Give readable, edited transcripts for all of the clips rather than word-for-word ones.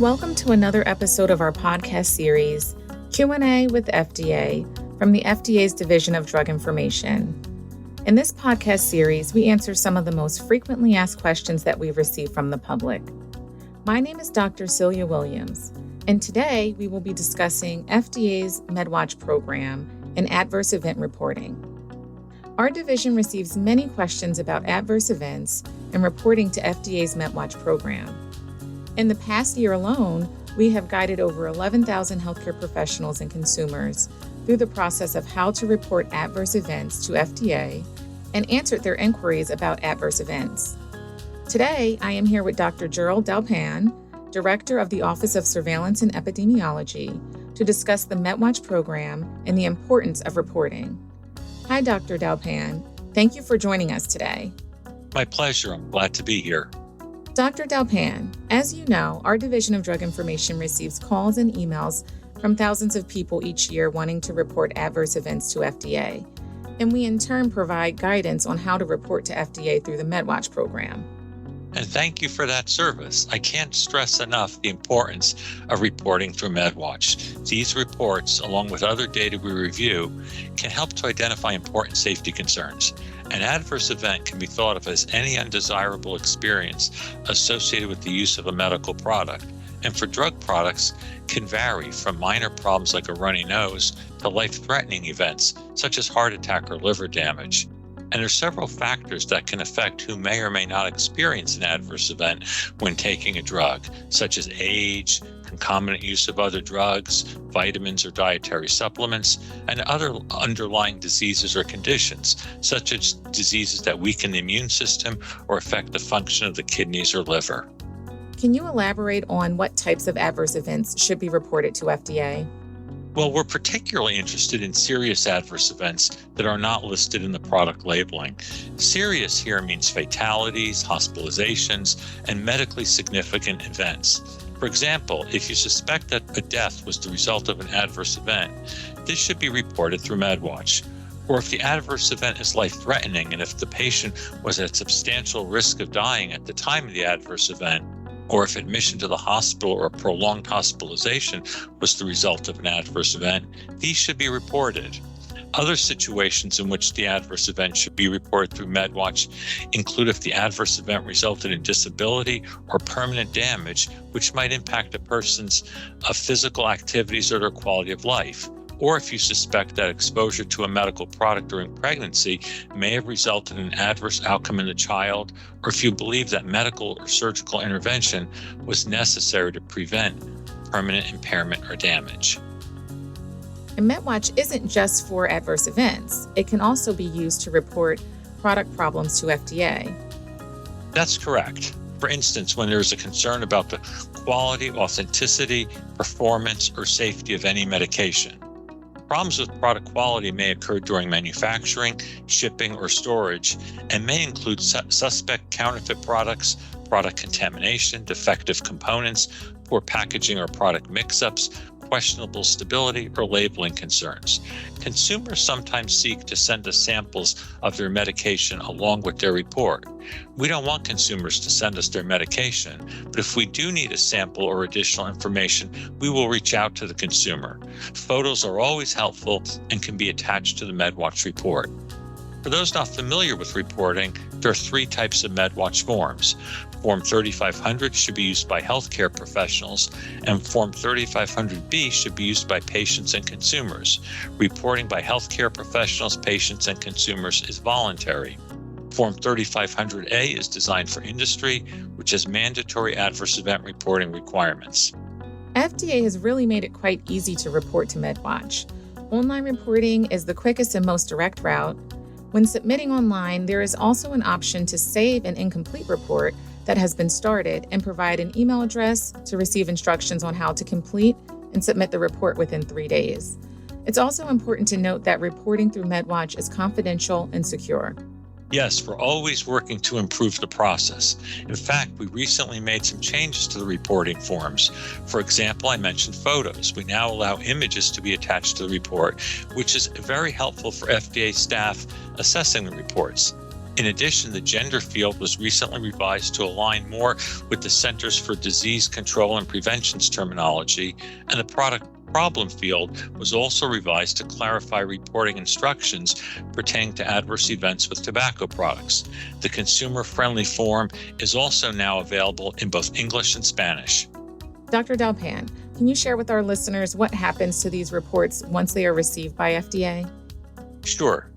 Welcome to another episode of our podcast series, Q&A with FDA, from the FDA's Division of Drug Information. In this podcast series, we answer some of the most frequently asked questions that we've received from the public. My name is Dr. Celia Williams, and today we will be discussing FDA's MedWatch program and adverse event reporting. Our division receives many questions about adverse events and reporting to FDA's MedWatch program. In the past year alone, we have guided over 11,000 healthcare professionals and consumers through the process of how to report adverse events to FDA and answered their inquiries about adverse events. Today, I am here with Dr. Gerald Dalpan, Director of the Office of Surveillance and Epidemiology, to discuss the MedWatch program and the importance of reporting. Hi, Dr. Dalpan. Thank you for joining us today. My pleasure. I'm glad to be here. Dr. Dalpan, as you know, our Division of Drug Information receives calls and emails from thousands of people each year wanting to report adverse events to FDA, and we in turn provide guidance on how to report to FDA through the MedWatch program. And thank you for that service. I can't stress enough the importance of reporting through MedWatch. These reports, along with other data we review, can help to identify important safety concerns. An adverse event can be thought of as any undesirable experience associated with the use of a medical product, and for drug products can vary from minor problems like a runny nose to life-threatening events such as heart attack or liver damage. And there are several factors that can affect who may or may not experience an adverse event when taking a drug, such as age, concomitant use of other drugs, vitamins or dietary supplements, and other underlying diseases or conditions, such as diseases that weaken the immune system or affect the function of the kidneys or liver. Can you elaborate on what types of adverse events should be reported to FDA? Well, we're particularly interested in serious adverse events that are not listed in the product labeling. Serious here means fatalities, hospitalizations, and medically significant events. For example, if you suspect that a death was the result of an adverse event, this should be reported through MedWatch. Or if the adverse event is life-threatening and if the patient was at substantial risk of dying at the time of the adverse event, or if admission to the hospital or prolonged hospitalization was the result of an adverse event, these should be reported. Other situations in which the adverse event should be reported through MedWatch include if the adverse event resulted in disability or permanent damage, which might impact a person's physical activities or their quality of life, or if you suspect that exposure to a medical product during pregnancy may have resulted in an adverse outcome in the child, or if you believe that medical or surgical intervention was necessary to prevent permanent impairment or damage. And MedWatch isn't just for adverse events. It can also be used to report product problems to FDA. That's correct. For instance, when there's a concern about the quality, authenticity, performance, or safety of any medication. Problems with product quality may occur during manufacturing, shipping, or storage, and may include suspect counterfeit products, product contamination, defective components, poor packaging or product mix-ups, questionable stability, or labeling concerns. Consumers sometimes seek to send us samples of their medication along with their report. We don't want consumers to send us their medication, but if we do need a sample or additional information, we will reach out to the consumer. Photos are always helpful and can be attached to the MedWatch report. For those not familiar with reporting, there are three types of MedWatch forms. Form 3500 should be used by healthcare professionals, and Form 3500B should be used by patients and consumers. Reporting by healthcare professionals, patients, and consumers is voluntary. Form 3500A is designed for industry, which has mandatory adverse event reporting requirements. FDA has really made it quite easy to report to MedWatch. Online reporting is the quickest and most direct route. When submitting online, there is also an option to save an incomplete report that has been started and provide an email address to receive instructions on how to complete and submit the report within 3 days. It's also important to note that reporting through MedWatch is confidential and secure. Yes, we're always working to improve the process. In fact, we recently made some changes to the reporting forms. For example, I mentioned photos. We now allow images to be attached to the report, which is very helpful for FDA staff assessing the reports. In addition, the gender field was recently revised to align more with the Centers for Disease Control and Prevention's terminology, and the product problem field was also revised to clarify reporting instructions pertaining to adverse events with tobacco products. The consumer-friendly form is also now available in both English and Spanish. Dr. Dalpan, can you share with our listeners what happens to these reports once they are received by FDA? Sure.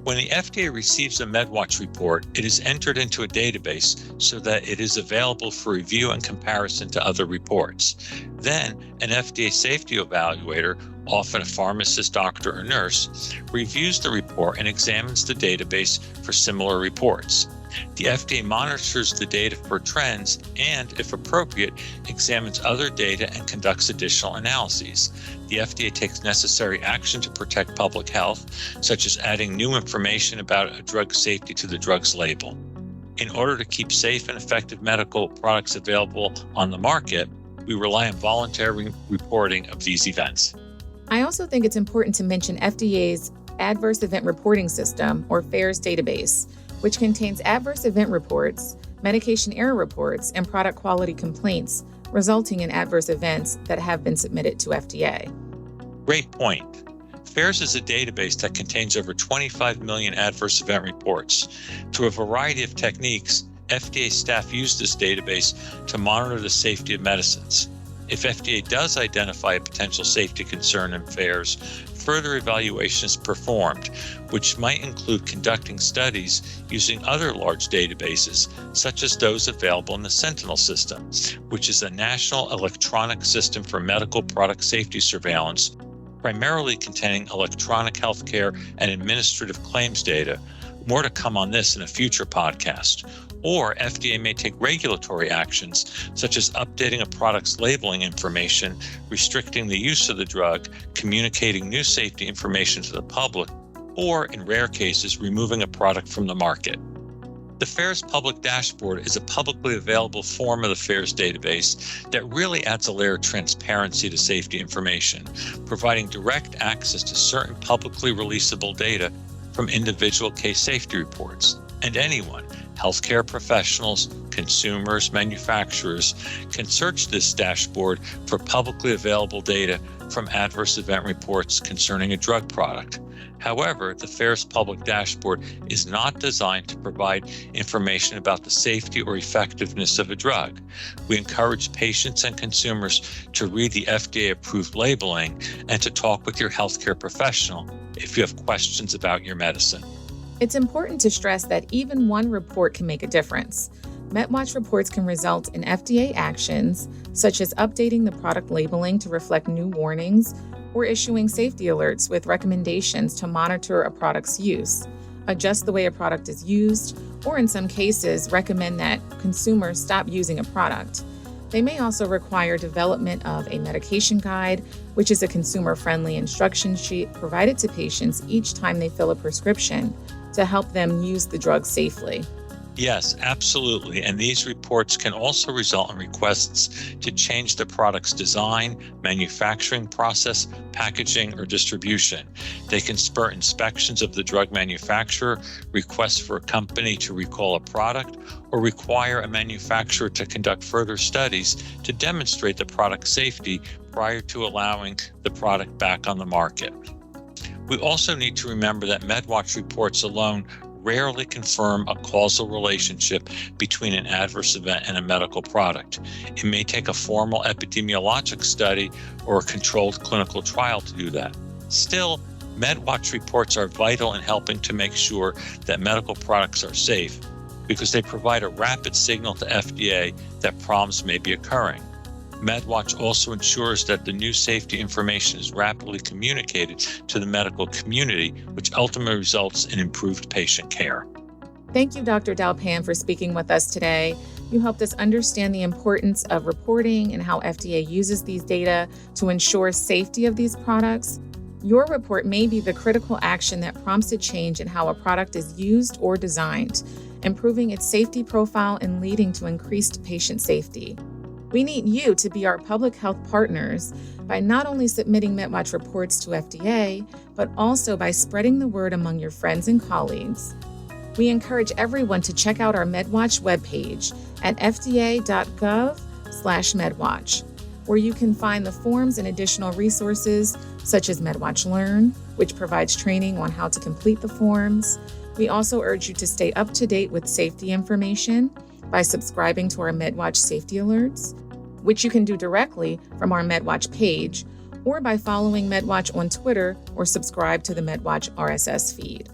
When the FDA receives a MedWatch report, it is entered into a database so that it is available for review and comparison to other reports. Then, an FDA safety evaluator, often a pharmacist, doctor, or nurse, reviews the report and examines the database for similar reports. The FDA monitors the data for trends and, if appropriate, examines other data and conducts additional analyses. The FDA takes necessary action to protect public health, such as adding new information about a drug's safety to the drug's label. In order to keep safe and effective medical products available on the market, we rely on voluntary reporting of these events. I also think it's important to mention FDA's Adverse Event Reporting System, or FAERS database, which contains adverse event reports, medication error reports, and product quality complaints resulting in adverse events that have been submitted to FDA. Great point. FAERS is a database that contains over 25 million adverse event reports. Through a variety of techniques, FDA staff use this database to monitor the safety of medicines. If FDA does identify a potential safety concern in FAERS, further evaluation is performed, which might include conducting studies using other large databases, such as those available in the Sentinel system, which is a national electronic system for medical product safety surveillance, primarily containing electronic healthcare and administrative claims data. More to come on this in a future podcast. Or FDA may take regulatory actions, such as updating a product's labeling information, restricting the use of the drug, communicating new safety information to the public, or, in rare cases, removing a product from the market. The FAERS Public Dashboard is a publicly available form of the FAERS database that really adds a layer of transparency to safety information, providing direct access to certain publicly releasable data from individual case safety reports. And anyone, healthcare professionals, consumers, manufacturers, can search this dashboard for publicly available data from adverse event reports concerning a drug product. However, the FAERS Public Dashboard is not designed to provide information about the safety or effectiveness of a drug. We encourage patients and consumers to read the FDA-approved labeling and to talk with your healthcare professional if you have questions about your medicine. It's important to stress that even one report can make a difference. MedWatch reports can result in FDA actions, such as updating the product labeling to reflect new warnings or issuing safety alerts with recommendations to monitor a product's use, adjust the way a product is used, or in some cases, recommend that consumers stop using a product. They may also require development of a medication guide, which is a consumer-friendly instruction sheet provided to patients each time they fill a prescription to help them use the drug safely. Yes, absolutely. And these reports can also result in requests to change the product's design, manufacturing process, packaging, or distribution. They can spur inspections of the drug manufacturer, requests for a company to recall a product, or require a manufacturer to conduct further studies to demonstrate the product's safety prior to allowing the product back on the market. We also need to remember that MedWatch reports alone rarely confirm a causal relationship between an adverse event and a medical product. It may take a formal epidemiologic study or a controlled clinical trial to do that. Still, MedWatch reports are vital in helping to make sure that medical products are safe because they provide a rapid signal to FDA that problems may be occurring. MedWatch also ensures that the new safety information is rapidly communicated to the medical community, which ultimately results in improved patient care. Thank you, Dr. Dalpan, for speaking with us today. You helped us understand the importance of reporting and how FDA uses these data to ensure safety of these products. Your report may be the critical action that prompts a change in how a product is used or designed, improving its safety profile and leading to increased patient safety. We need you to be our public health partners by not only submitting MedWatch reports to FDA, but also by spreading the word among your friends and colleagues. We encourage everyone to check out our MedWatch webpage at fda.gov/MedWatch, where you can find the forms and additional resources such as MedWatch Learn, which provides training on how to complete the forms. We also urge you to stay up to date with safety information by subscribing to our MedWatch safety alerts, which you can do directly from our MedWatch page or by following MedWatch on Twitter or subscribe to the MedWatch RSS feed.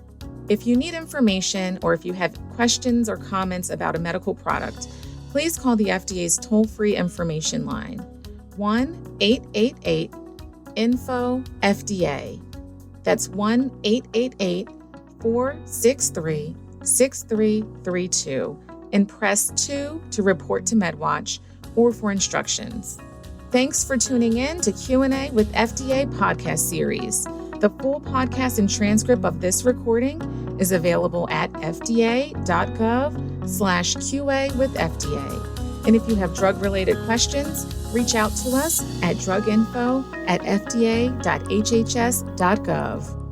If you need information or if you have questions or comments about a medical product, please call the FDA's toll-free information line, 1-888-INFO-FDA. That's 1-888-463-6332, and press 2 to report to MedWatch or for instructions. Thanks for tuning in to Q&A with FDA podcast series. The full podcast and transcript of this recording is available at fda.gov/QA with FDA. And if you have drug-related questions, reach out to us at druginfo@fda.hhs.gov.